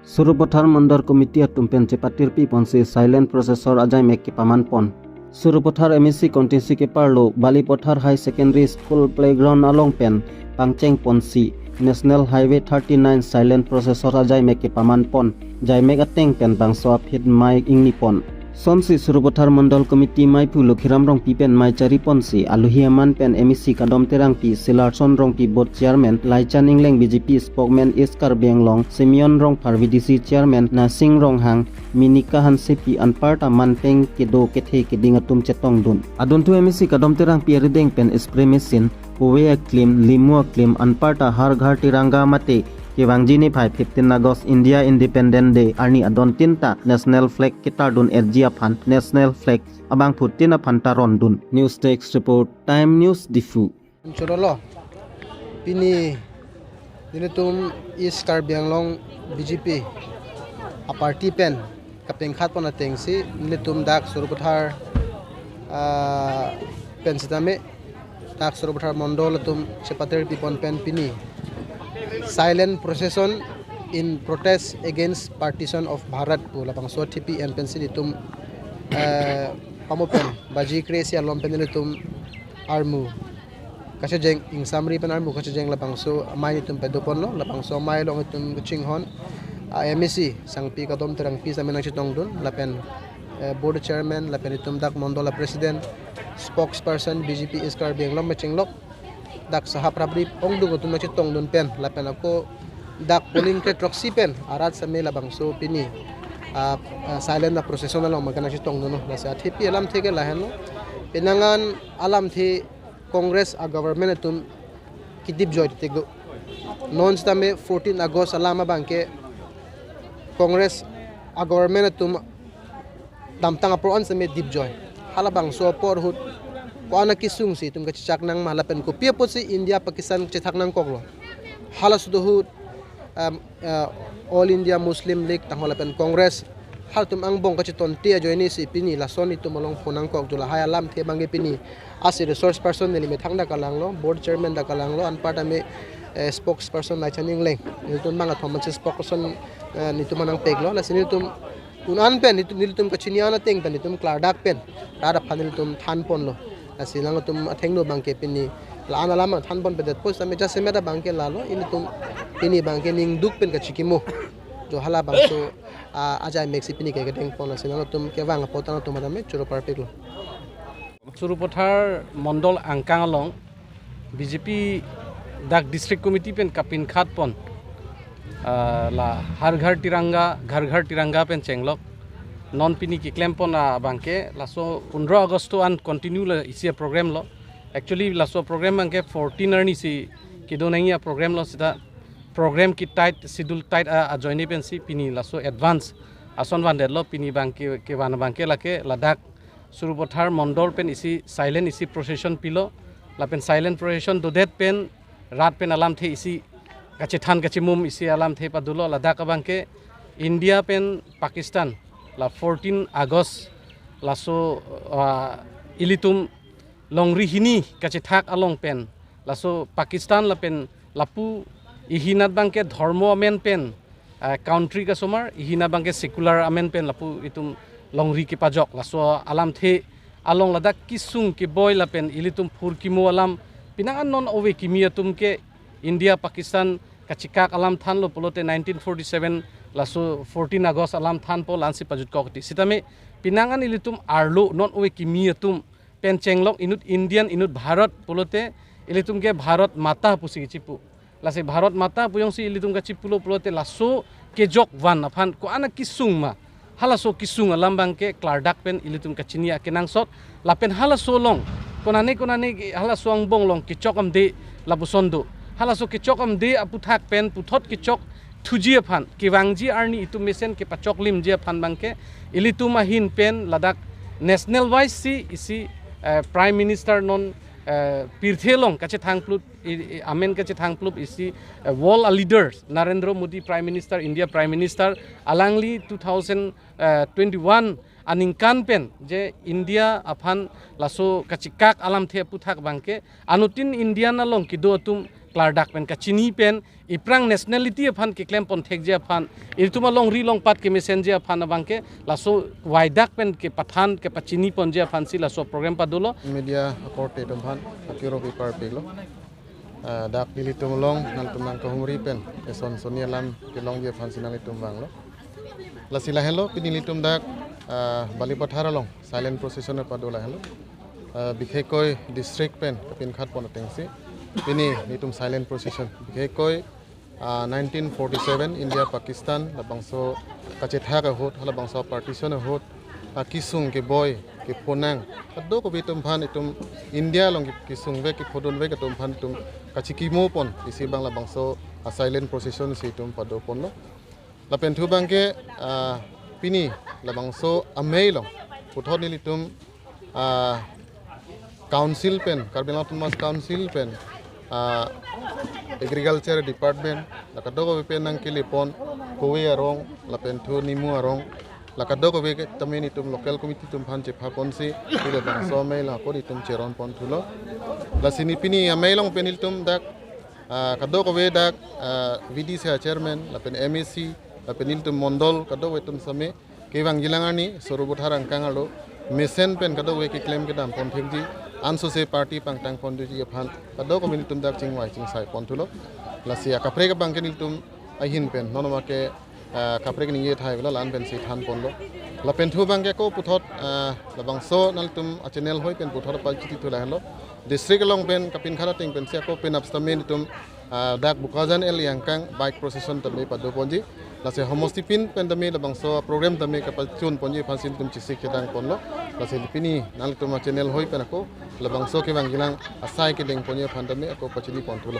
Sarupathar Mandal Committee atum pen patirpi ponsi Silent Procession ajaimek kepaman pon. Sarupathar MSc Contingency keparlo Balipothar High Secondary School Playground along pen pangceng ponsi National Highway 39 Silent Procession ajaimek kepaman pon jaimek ateng pen bangso apit mai ingni pon. Sonsi Sarupathar Mandal Committee mai pulo khiram rong pi pen mai cari ponsi aluhiaman pen MSc kadom terang pi Silarson rong pi board chairman Laichan Ingleng BJP spokesman Iskar Benglong Simeon rong par VDC chairman Nasing rong hang Minika han sepi anparta manpeng kedo kethe keding atum chetong dun adun tu MSc kadom terang pi rideng pen spray machine Kowe claim limu claim anparta har ghar tiranga mate Kewangji ni 15 August India Independent Day arni adon tinta national flag kita dun erjia phan national flag abang putina pantaron dun news text report time news difu Chorolo pini dinitum Iskar Benglong BJP a party pen kapeng khat pon ateng si dinitum dak Sarupathar pen sitame dak Sarupathar Mandal tum patirpi pon pen pini Silent Procession in protest against partition of Bharat po lapang so TP and pensilitum pamopen baji kresia lompen nitum armu kasi jeng ing samri pen armu kasi jeng lapang so mai nitum pedopon lo lapang so mai long itum chinghon MSc sangpi kadom terang pi sa menang chitong dun lapen board chairman lapen itum dak mondola president spokesperson BJP Iskar Benglong machinglok dak sahap rabri ongdung utum chitong dun pen lapen ako dak polling ke troxy pen arat sa mela bangso pini silent na procession na lang magana chitong dun la sa thipi alam theke lahen pinangan alam thi congress a government tum kidip joy tegdo non stame 14 August alama bangke congress a government tum damtang apron sa me deep joy halabang so porhut ko ana kisung si tum kachak nang malapen ko pia po si India Pakistan chithak nang koklo halas duhu All India Muslim League tang halapen Congress hal tum ang bong kachiton tia joini si pini la soni tum molong phonang kok jula haya lam the bange pini as resource person nili me thangda kalanglo board chairman da kalanglo an part ame spokesperson na chaning leng nitum manga thomas spokesperson nitum manang peglo la sinitum unan pen nitum kachiniana teng pen nitum kladak pen rada phanil tum than pon lo asilang tum athengno bangke pini la ana lama than bon pedet post ame jase meda bangke lalo ini tum pini bangke ning duk pen kachikimo jo hala bangso ajaimek si pini ke gedeng pon asilang tum kewang potana tum adame churo parpeklo Sarupathar Mandal angkang along BJP dak district committee pen kapin khat pon la har ghar tiranga pen chenglok non pini ki claim pon bangke laso 15 August to an continue la isia program lo actually laso program bangke 14 erni si kidonangia program lo sida program ki tight schedule tight a join pen si pini laso advance ason van lo pini bangke ke wan bangke lake ladak Sarupathar Mandal pen isi silent isi procession pilo la pen silent procession do that pen rat pen alam the isi kache than kache mum isi alam the padulo ladak bangke India pen Pakistan la 14 August laso ilitum longri hini kache thak along pen laso Pakistan la pen lapu ihinat bangke dharmo amen pen country ka somar ihina bangke secular amen pen lapu itum longri ki pajok laso alam the along ladak kisung ki boy la pen ilitum furkimo alam pinangan non owe kimiatum ke India Pakistan kachikak alam than lo polote 1947 laso 14 August alam than po lansi pajut kokti sitame pinangan ilitum arlo non owe kimiatum pen chenglok inut Indian inut Bharat polote ilitum ke Bharat mata pusi chipu lase Bharat mata puyong si ilitum ka chipulo polote laso ke jok van aphan ko ana kisung ma halaso kisung alam bangke klardak pen ilitum ka chinia kenang sot lapen halaso long konane halaso ang bong long kichokam de labusondo halaso kichokam de aputhak pen puthot kichok thujia phan kiwangji arni itu mesen ke pachok lim jia phan bangke ilitum ahin pen ladak national wise si isi prime minister non pirthelong kache thangplut amen kache thangplut isi wall leaders Narendra Modi prime minister India prime minister alangli 2021 aningkan pen je India aphan laso kachikak alam the puthak bangke anutin India na long kido tum klardak pen kachini pen iprang nationality aphan ki claim pon thek je aphan irtuma long ri long pat ke messenger aphan bangke laso waidak pen ke pathan ke pachini pon je aphan si laso program padulo media korte tumhan akiro paper peglo dak pilih tumlong nal tumang kahumri pen eson sonia lam kelong je aphan sinali tumbang lo la sila hello pinili tum dak bali pathar long silent procession padola hello bikhekoi district pen kapin khat pon tengsi pini nitum silent procession bikhekoi 1947 India Pakistan la bangso kachetha ka hot hala bangso partition hot kisung ke boy ke ponang ado ko bitum phan itum India long kisung ve ke khodon ve ke tum phan tum kachikimo pon isi bangla bangso silent procession si tum pado pon lo la penthu bangke pini la bangso amei long puthot ni litum council pen Karbela Tumas council pen agriculture department la kadoko pen nang kilipon kowe arong la penthu nimu arong la kadoko be tamen itum local committee tum phan che phapon si ile bangso mei la ko itum cheron pon thulo la sini pini amei long penil tum dak kadoko be dak VDC chairman la pen MEC la penil tum mondol kadoko tum same kewang gilangani Sarupathar angkangalo mesen pen kadoko ke claim ke dam pon thekji anso se party pangtang pon du ji phan kadoko min tum dak chingwai chingsai pon thulo la sia kapre ka bangke nil tum ahin pen nonoma ke kapre ke ninge thai bela lan pen si than pon lo la pen thu bangke ko puthot la bangso nal tum a channel hoi pen puthot pal chiti thula hello district long pen kapin khara ting pen sia ko pen abstamen tum dak bukazan el yangkang bike procession tabe padu ponji la se homosti pin pen dami la bangso program dami kapal chun ponji phasin tum chisi khedang ponlo la se lipini nal tum channel hoi pen ko la bangso ke bangilang asai ke deng ponji phan dami ko pachini pon thulo